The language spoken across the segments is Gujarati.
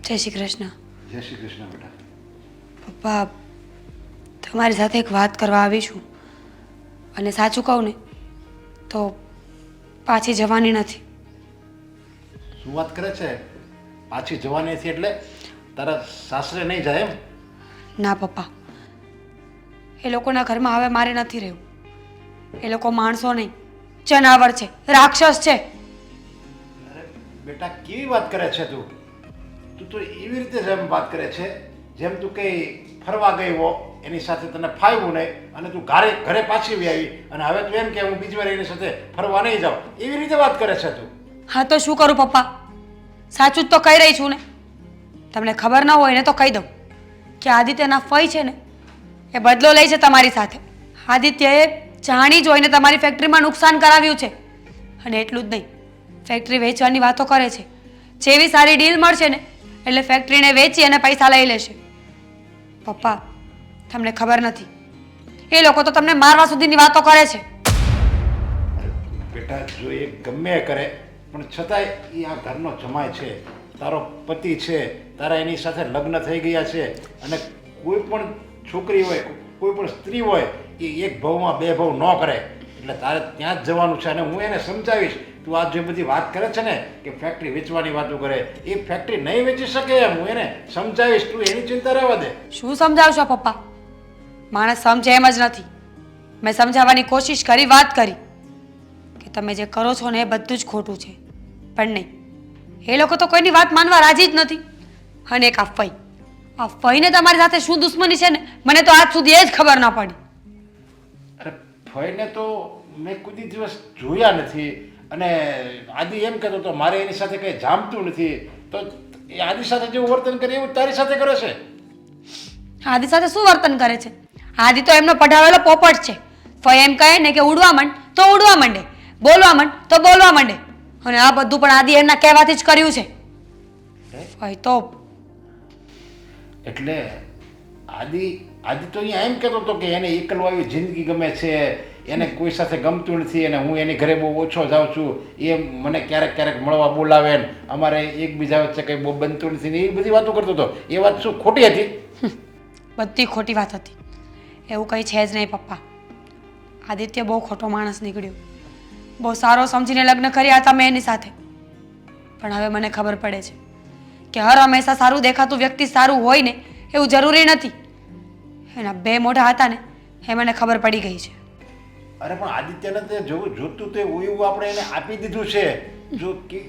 જય શ્રી કૃષ્ણ. જય શ્રી કૃષ્ણ બેટા. પપ્પા, તમારી સાથે એક વાત કરવા આવી છું. અને સાચું કહું ને તો પાછી જવાની નથી. શું વાત કરે છે? પાછી જવાની નથી એટલે તારા સાસરે નહીં જાય એમ? ના પપ્પા, એ લોકોના ઘરમાં હવે મારે નથી રહેવું. એ લોકો માણસો નહીં, જનાવર છે, રાક્ષસ છે. અરે બેટા, કેવી વાત કરે છે તું? તું તો એવી રીતે જેમ વાત કરે છે જેમ તું કંઈ ફરવા ગઈ હો, એની સાથે તને ફાવ્યું નહીં અને તું ઘરે પાછી આવી અને હવે તું એમ કે હું બીજી વાર એની સાથે ફરવા નહીં જાઉં, એવી રીતે વાત કરે છે તું. હા તો શું કરું પપ્પા? સાચું જ તો કહી રહી છું ને. તમને ખબર ન હોય ને તો કહી દઉં કે આદિત્યના ફઈ છે ને એ બદલો લે છે તમારી સાથે. આદિત્યએ જાણી જોઈને તમારી ફેક્ટરીમાં નુકસાન કરાવ્યું છે. અને એટલું જ નહીં, ફેક્ટરી વેચવાની વાતો કરે છે. જેવી સારી ડીલ મળશે ને એટલે ફેક્ટરીને વેચી અને પૈસા લઈ લેશે. પપ્પા, તમને ખબર નથી, એ લોકો તો તમને મારવા સુધીની વાતો કરે છે. બેટા, જો એ ગમે એ કરે પણ છતાંય એ આ ઘરનો જમાય છે, તારો પતિ છે, તારા એની સાથે લગ્ન થઈ ગયા છે અને કોઈ પણ છોકરી હોય, કોઈ પણ સ્ત્રી હોય એ એક ભાવમાં બે ભાવ ન કરે. એટલે તારે ત્યાં જ જવાનું છે અને હું એને સમજાવીશ. તું આ જે બધી વાત કરે છે ને કે ફેક્ટરી વેચવાની વાતો કરે, એ ફેક્ટરી નહીં વેચી શકે એમ હું એને સમજાવીશ. તું એની ચિંતા રહેવા દે. શું સમજાવશો પપ્પા? માણસ સમજે એમ જ નથી. મેં સમજાવવાની કોશિશ કરી, વાત કરી કે તમે જે કરો છો ને એ બધું જ ખોટું છે, પણ નહીં, એ લોકો તો કોઈની વાત માનવા રાજી જ નથી. અને એક આ ફઈને તમારી સાથે શું દુશ્મની છે ને મને તો આજ સુધી એ જ ખબર ના પડી. અરે ફઈને તો મેં કોઈ દિવસ જોયા નથી અને આદિ એમ કહેતો તો મારે એની સાથે કંઈ જામતું નથી, તો એ આદિ સાથે જેવું વર્તન કરે એવું તારી સાથે કરે છે. આદિ સાથે શું વર્તન કરે છે? આદિ તો એમનો પઢાવેલો પોપટ છે. ફઈ એમ કહે ને કે ઉડવા માંડ તો ઉડવા માંડે, બોલવા માંડ તો બોલવા માંડે. અને આ બધું પણ આદિ એમના કહેવાથી જ કર્યું છે. ફઈ તો એટલે આદિ તો અહીંયા એમ કહેતો હતો કે એને એકલવાયુ જિંદગી ગમે છે, એને કોઈ સાથે ગમતું નથી અને હું એની ઘરે બહુ ઓછો જાઉં છું, એ મને ક્યારેક ક્યારેક મળવા બોલાવે ને અમારે એકબીજા વચ્ચે કંઈ બહુ બનતું નથી ને એ બધી વાતો કરતો હતો. એ વાત શું ખોટી હતી? બધી ખોટી વાત હતી. એવું કંઈ છે જ નહીં પપ્પા. આદિત્ય બહુ ખોટો માણસ નીકળ્યો. બહુ સારો સમજીને લગ્ન કર્યા હતા મેં એની સાથે. પણ હવે મને ખબર પડે છે કે હર હંમેશા સારું દેખાતું વ્યક્તિ સારું હોય ને એવું જરૂરી નથી. એના બે મોઢા હતા ને એ મને ખબર પડી ગઈ છે. અરે પણ આદિત્યને તે જેવું જોતું તે એવું આપણે એને આપી દીધું છે. જો કે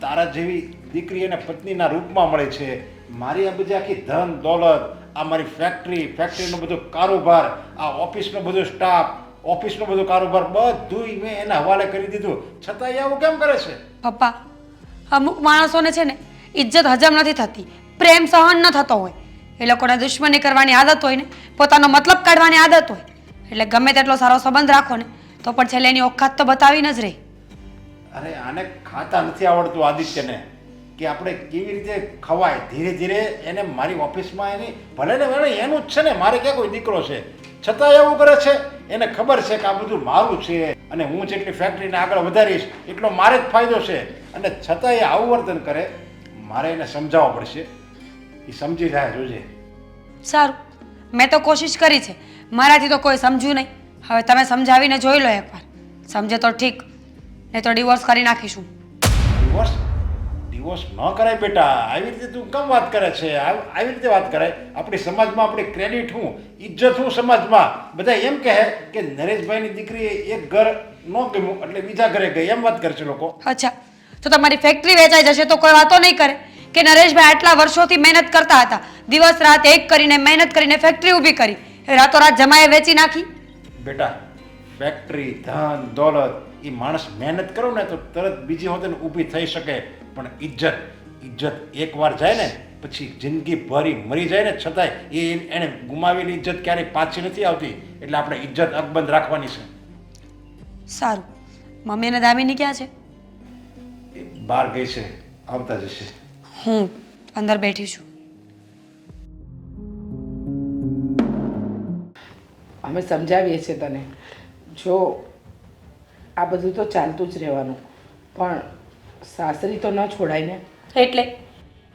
તારા જેવી દીકરી એને પત્નીના રૂપમાં મળે છે. મારી આ બધી આખી ધન દોલત, આ મારી ફેક્ટરીનો બધો કારોબાર, આ ઓફિસનો બધો સ્ટાફ, ઓફિસનો બધો કારોબાર બધું મેં એના હવાલે કરી દીધું, છતાં એ આવું કેમ કરે છે? પપ્પા, અમુક માણસોને છે ને ઇજ્જત હજમ નથી થતી, પ્રેમ સહન ન થતો હોય. એ લોકોને દુશ્મની કરવાની આદત હોય ને પોતાનો મતલબ કાઢવાની આદત હોય. એટલે ગમે તેટલો સારો સંબંધ રાખો ને તો પણ છેલ્લે એની ઓકાત તો બતાવીને જ રહે. અરે આને ખાતા નથી આવડતું આદિત્યને કે આપણે કેવી રીતે ખવાય. ધીરે ધીરે એને મારી ઓફિસમાં એની ભલે ને એનું જ છે ને, મારે ક્યાં કોઈ દીકરો છે, છતાં એવું કરે છે. એને ખબર છે કે આ બધું મારું છે અને હું જેટલી ફેક્ટરીને આગળ વધારીશ એટલો મારે જ ફાયદો છે અને છતાં એ આવું વર્તન કરે. મારે એને સમજાવવા પડશે. એ સમજી જાય, જોજે. સારું, મેં તો કોશિશ કરી છે, મારાથી તો કોઈ સમજ્યું નહીં. હવે તમે સમજાવીને જોઈ લો એકવાર. સમજે તો ઠીક, નહીં તો ડિવોર્સ કરી નાખીશું. ડિવોર્સ ન કરાય બેટા. આવી રીતે તું કેમ વાત કરે છે? આવી રીતે વાત કરાય? આપણી સમાજમાં આપણી ક્રેડિટ હું, ઇજ્જત હું સમાજમાં. બધા એમ કહે કે નરેશભાઈની દીકરીએ એક ઘર ન ગમ્યું એટલે બીજા ઘરે ગઈ, એમ વાત કરશે લોકો. અચ્છા, તો તમારી ફેક્ટરી વેચાઈ જશે તો કોઈ વાતો નહીં કરે કે નરેશભાઈ આટલા વર્ષોથી મહેનત કરતા હતા, દિવસ રાત એક કરીને મહેનત કરીને ફેક્ટરી ઊભી કરી, રાતોરાત જમાએ વેચી નાખી? બેટા, ફેક્ટરી, ધન, દોલત એ માણસ મહેનત કરો ને તો તરત બીજી વખત ઊભી થઈ શકે, પણ ઇજ્જત એકવાર જાય ને પછી જિંદગી ભરી મરી જાય ને છતાંય એને ગુમાવેલી ઇજ્જત ક્યારેય પાછી નથી આવતી. એટલે આપણે ઇજ્જત અકબંધ રાખવાની છે. સારું, મમ્મી અને દામિની ક્યાં છે? એ બહાર ગઈ છે, આવતા જશે. હું અંદર બેઠી છું. અમે સમજાવીએ છીએ તને, જો આ બધું તો ચાલતું જ રહેવાનું, પણ સાસરી તો ન છોડાય ને.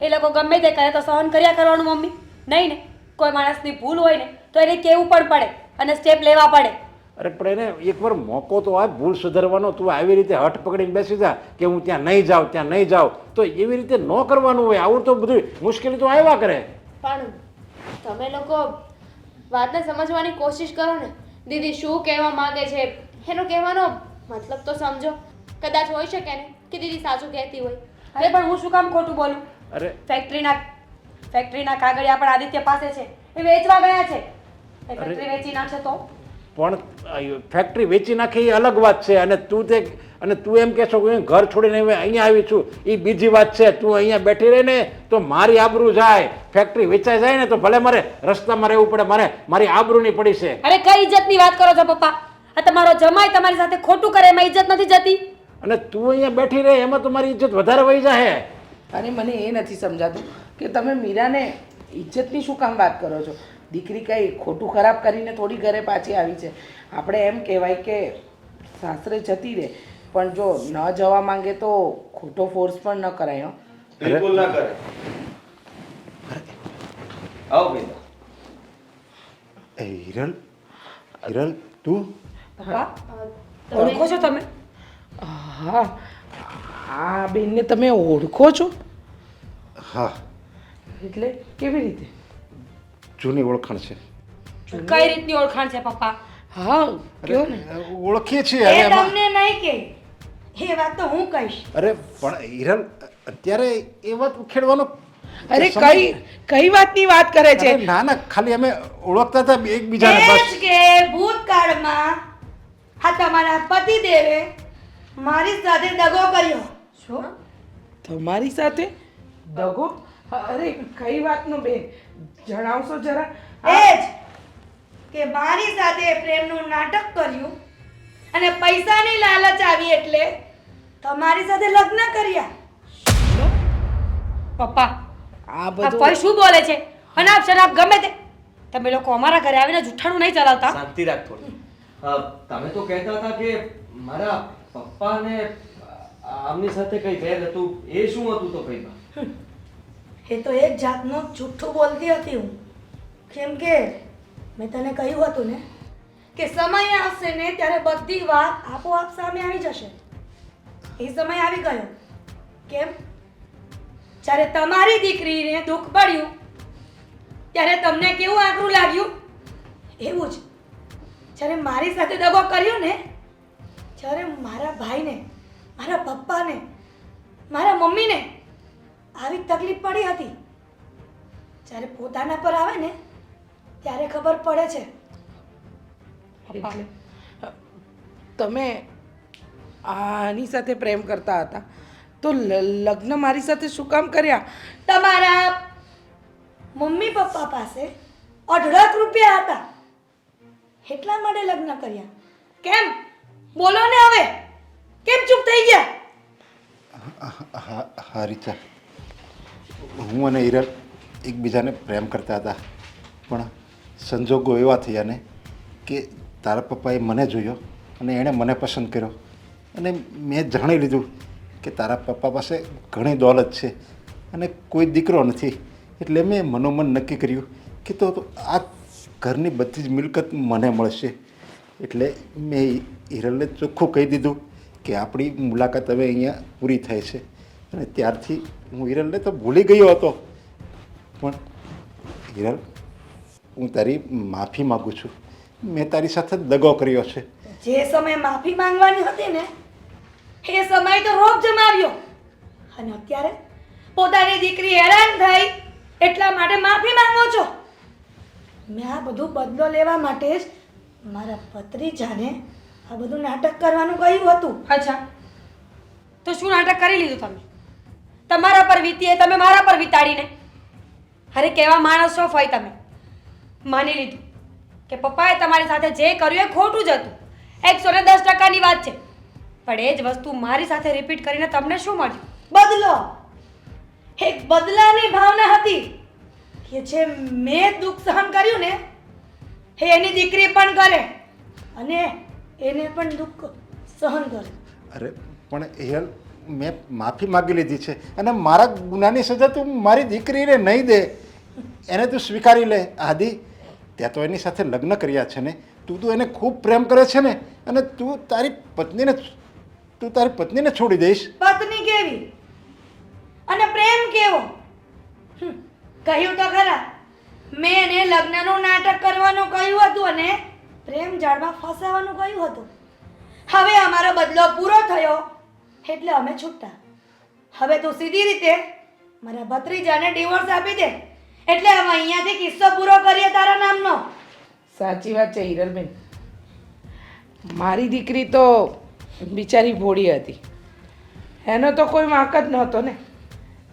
એ લોકો ગમે તે કરે તો સહન કર્યા કરવાનું મમ્મી. નહીં ને, કોઈ માણસની ભૂલ હોય ને તો એને કહેવું પણ પડે અને સ્ટેપ લેવા પડે. અરે પણ એને એકવાર મોકો તો આ ભૂલ સુધારવાનો. તું આવી રીતે હઠ પકડીને બેસી જા કે હું ત્યાં નહીં જાઉં ત્યાં નહીં જાઉં, તો એવી રીતે ન કરવાનું હોય. આવું તો બધું મુશ્કેલી તો આવ્યા કરે. પણ તમે લોકો વાતને સમજવાની કોશિશ કરો ને. દીદી શું કહેવા માંગે છે એનો કહેવાનો મતલબ તો સમજો. કદાચ હોઈ શકે ને કે દીદી સાચું કહેતી હોય. અરે પણ હું શું કામ ખોટું બોલું? અરે ફેક્ટરીના કાગળિયા પણ આદિત્ય પાસે છે, એ વેચવા ગયા છે. એ ફેક્ટરી વેચી નાખશે તો? પણ ફેક્ટરી વેચી નાખી એ અલગ વાત છે. અને તું એમ કહેશો કે હું ઘર છોડીને હવે અહીંયા આવી છું, એ બીજી વાત છે. તું અહીંયા બેઠી રહે ને તો મારી આબરૂ જાય. ફેક્ટરી વેચાઈ જાય ને તો ભલે મારે રસ્તામાં રહેવું પડે, મારી આબરૂ નહીં પડી છે. અરે કઈ ઇજ્જતની વાત કરો છો પપ્પા? આ તમારો જમાઈ તમારી સાથે ખોટું કરે એમાં ઇજ્જત નથી જતી? અને તું અહીંયા બેઠી રહે એમાં તો મારી ઇજ્જત વધારે વહી જાય. અને મને એ નથી સમજાતું કે તમે મીરાને ઇજ્જતની શું કામ વાત કરો છો? દીકરી કંઈ ખોટું ખરાબ કરીને થોડી ઘરે પાછી આવી છે. આપણે એમ કહેવાય કે સાસરે જતી રહે, પણ જો ન જવા માંગે તો ખોટો ફોર્સ પણ ન કરાય. બિલકુલ ના કરે. આવો બેટા. હિરલ તું પપ્પા ઓળખો છો તમે? હા, આ બેનને તમે ઓળખો છો? હા, એટલે કેવી રીતે? જૂની ઓળખાણ છે. કઈ રીતની ઓળખાણ છે પપ્પા? હા, કયો ને. ઓળખીએ છીએ એ હવે એમાં. તમને નહીં કે, એ વાત તો હું કહીશ. અરે પણ હિરલ અત્યારે એ વાત ઉખેડવાનો અરે કઈ વાતની વાત કરે છે? અરે ના ના, ખાલી અમે ઓળખતા હતા એકબીજાને એ બસ. જ કે ભૂતકાળમાં આ તમારા પતિદેવે મારી સાથે દગો કર્યો. શું? તમારી સાથે દગો? અરે કઈ વાતનો બેન, જણાવશો જરા? એ જ કે મારી સાથે પ્રેમનું નાટક કર્યું અને પૈસાની લાલચ આવી એટલે તમારી સાથે લગ્ન કર્યા. પપ્પા આ આ બધું ભાઈ શું બોલે છે? અનાપ શનાપ ગમે તે. તમે લોકો અમારા ઘરે આવીને જુઠ્ઠાણું નહીં ચલાવતા. શાંતિ રાખ થોડી. તમે તો કહેતા હતા કે મારા પપ્પાને આમની સાથે કઈ વેર હતું. એ શું હતું તો કઈ બા? એ તો એક જાતનું જુઠ્ઠું બોલતી હતી હું. કેમ કે મેં તને કહ્યું હતું ને કે સમય આવશે ને ત્યારે બધી વાત આપોઆપ સામે આવી જશે. એ સમય આવી ગયો. કેમ? જ્યારે તમારી દીકરીને દુઃખ પડ્યું ત્યારે તમને કેવું આકરું લાગ્યું? એવું જ જ્યારે મારી સાથે દગો કર્યો ને, જ્યારે મારા ભાઈને, મારા પપ્પાને, મારા મમ્મીને આવી તકલીફ પડી હતી, જ્યારે પોતાના પર આવે ને ત્યારે ખબર પડે છે. એટલે તમે આની સાથે પ્રેમ કરતા હતા તો લગ્ન મારી સાથે શું કામ કર્યા? તમારા મમ્મી પપ્પા પાસે 1.5 રૂપિયા હતા એટલા માટે લગ્ન કર્યા. કેમ? બોલો ને હવે, કેમ ચૂપ થઈ ગયા? હા રીચા, હું અને હિરલ એકબીજાને પ્રેમ કરતા હતા, પણ સંજોગો એવા થયા ને કે તારા પપ્પાએ મને જોયો અને એણે મને પસંદ કર્યો. અને મેં જાણી લીધું કે તારા પપ્પા પાસે ઘણી દોલત છે અને કોઈ દીકરો નથી. એટલે મેં મનોમન નક્કી કર્યું કે તો આ ઘરની બધી જ મિલકત મને મળશે. એટલે મેં હિરલને ચોખ્ખું કહી દીધું કે આપણી મુલાકાત હવે અહીંયા પૂરી થાય છે. અને ત્યારથી હું હિરલને તો ભૂલી ગયો હતો. પણ હિરલ, હું તારી માફી માગું છું. મેં તારી સાથે દગો કર્યો છે. જે સમયે માફી માંગવાની હતી ને એ સમય તો રોપ જમાવ્યો, અને અત્યારે પોતાની દીકરી હેરાન થઈ એટલા માટે માફી માંગો છો. મેં આ બધું બદલો લેવા માટે જ મારા ભત્રીજાને આ બધું નાટક કરવાનું કહ્યું હતું. અચ્છા, તો શું નાટક કરી લીધું તમે? તમારા પર વીતીએ તમે મારા પર વિતાડીને. અરે કેવા માણસ છો ફઈ તમે? માની લીધું કે પપ્પાએ તમારી સાથે જે કર્યું એ ખોટું જ હતું. 110%ની વાત છે. પણ એ જ વસ્તુ મારી સાથે રિપીટ કરીને તમને શું મળ્યું? બદલો. એક બદલાની ભાવના હતી કે જે મેં દુઃખ સહન કર્યું ને એ એની દીકરી પણ કરે અને એને પણ દુઃખ સહન કરે. અરે પણ હિરલ, મેં માફી માગી લીધી છે અને મારા ગુનાની સજા તું મારી દીકરીને નહીં દે, એને તું સ્વીકારી લે. આદિ, ત્યાં તો એની સાથે લગ્ન કર્યા છે ને, તું એને ખૂબ પ્રેમ કરે છે ને, અને તું તારી પત્નીને છોડી દઈશ? પત્ની કેવી અને પ્રેમ કેવો? કહ્યું તો ખરા, મેં એને લગ્નનું નાટક કરવાનું કહ્યું હતું અને પ્રેમ જાળમાં ફસાવાનું કહ્યું હતું. હવે અમારો બદલો પૂરો થયો એટલે અમે છૂટા. હવે તું સીધી રીતે મારા ભત્રીજાને ડિવોર્સ આપી દે એટલે હવે અહીંયાથી કિસ્સો પૂરો કરીએ તારા નામનો. સાચી વાત છે હિરલબેન. મારી દીકરી તો બિચારી ભોળી હતી, એનો તો કોઈ વાંક જ નહોતો ને.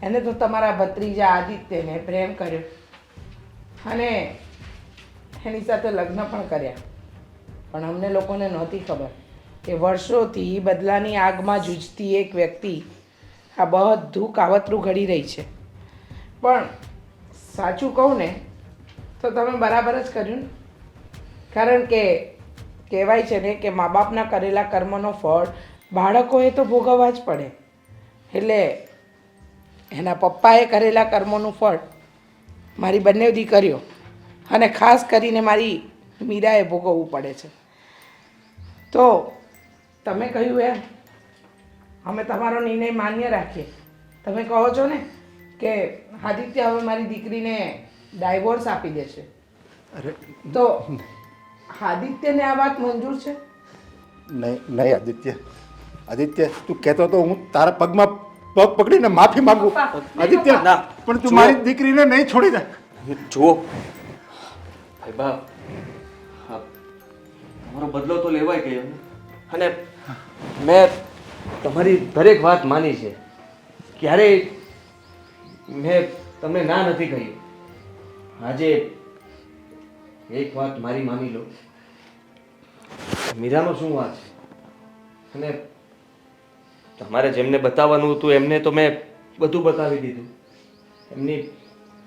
એને તો તમારા ભત્રીજા આદિત્યને પ્રેમ કર્યો અને એની સાથે લગ્ન પણ કર્યા. પણ અમને લોકોને નહોતી ખબર કે વર્ષોથી બદલાની આગમાં જૂજતી એક વ્યક્તિ આ બધું કાવતરું ઘડી રહી છે. પણ સાચું કહું ને તો તમે બરાબર જ કર્યું ને, કારણ કે કહેવાય છે ને કે મા બાપના કરેલા કર્મનો ફળ બાળકોએ તો ભોગવવા જ પડે. એટલે એના પપ્પાએ કરેલા કર્મોનું ફળ મારી બંને દીકરીઓ અને ખાસ કરીને મારી મીરાએ ભોગવવું પડે છે. તો તમે કહ્યું એમ અમે તમારો નિર્ણય માન્ય રાખીએ. તમે કહો છો ને કે આદિત્ય હવે મારી દીકરીને ડાયવોર્સ આપી દેશે, અરે તો આદિત્યને આ વાત મંજૂર છે? નહીં આદિત્ય, તું કહેતો તો હું તારા પગમાં પગ પકડીને માફી માંગુ. આદિત્ય, ના, પણ તું જુઓ. મારી દીકરીને નહીં છોડી દે. જુઓ ભાઈ બા, તમારો બદલો તો લેવાય ગયો ને, અને મેં તમારી દરેક વાત માની છે. ક્યારેય મેં તમને ના નથી કહ્યું. આજે એક વાત મારી માની લો, મીરાનો શું વાત છે, અને તમારે જેમને બતાવવાનું હતું એમને તો મેં બધું બતાવી દીધું. એમની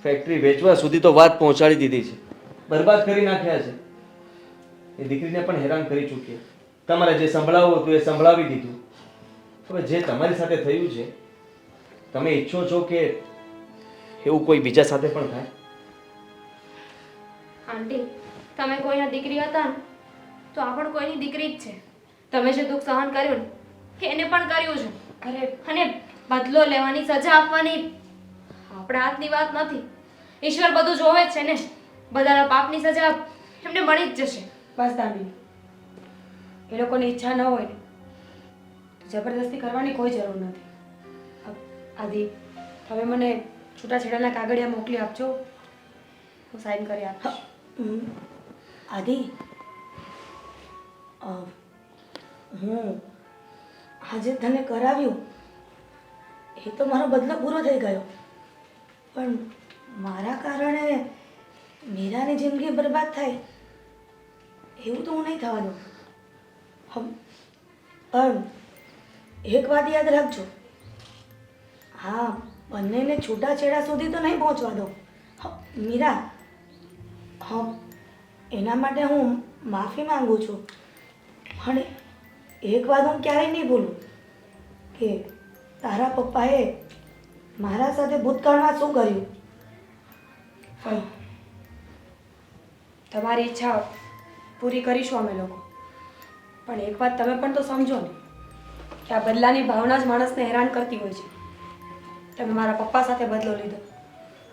ફેક્ટરી વેચવા સુધી તો વાત પહોંચાડી દીધી છે, બરબાદ કરી નાખ્યા છે. એ દીકરીને પણ હેરાન કરી ચૂક્યા. તમારે જે સંભળાવવું હતું એ સંભળાવી દીધું. હવે જે તમારી સાથે થયું છે, તમે ઈચ્છો છો કે એવું કોઈ બીજા સાથે પણ થાય? આંટી, તમે કોઈના દીકરી હતા ને તો આ પણ કોઈની દીકરી જ છે. તમે જે દુઃખ સહન કર્યું ને એને પણ કર્યું છે. અને બદલો લેવાની, સજા આપવાની આપણા હાથની વાત નથી. ઈશ્વર બધું જોવે જ છે ને. બધાના પાપની સજા એમને મળી જ જશે. બસ દામિની, એ લોકોની ઈચ્છા ન હોય ને તો જબરદસ્તી કરવાની કોઈ જરૂર નથી. આદિ, તમે મને છૂટાછેડાના કાગળિયા મોકલી આપજો, હું સાઈન કરી આપીશ. આદિ, હું આજે તને કરાવ્યું એ તો મારો બદલો પૂરો થઈ ગયો, પણ મારા કારણે મીરાની જિંદગી બરબાદ થાય એવું તો હું નહીં થવાનું. પણ એક વાત યાદ રાખજો, હા, બંનેને છૂટાછેડા સુધી તો નહીં પહોંચવા દો. મીરા, હા, એના માટે હું માફી માંગુ છું. અને એક વાત હું ક્યારેય નહીં ભૂલું કે તારા પપ્પાએ મારા સાથે ભૂતકાળમાં શું કર્યું. તમારી ઈચ્છા પૂરી કરીશું અમે લોકો, પણ એક વાત તમે પણ તો સમજો ને કે આ બદલાની ભાવના જ માણસને હેરાન કરતી હોય છે. તમે મારા પપ્પા સાથે બદલો લીધો,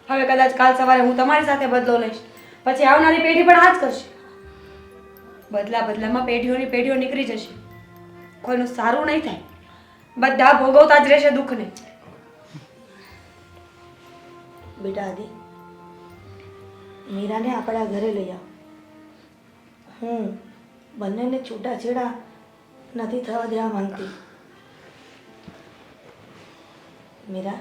હવે કદાચ કાલ સવારે હું તમારી સાથે બદલો લઈશ, પછી આવનારી પેઢી પણ આ જ કરશે. બદલામાં પેઢીઓની પેઢીઓ નીકળી જશે, કોઈનું સારું નહીં થાય, બધા ભોગવતા જ રહેશે દુઃખને. બેટા આદિ, મીરાને આપણા ઘરે લઈ આવ. હું બંનેને છૂટાછેડા નથી થવા દેવા માંગતી. મીરા,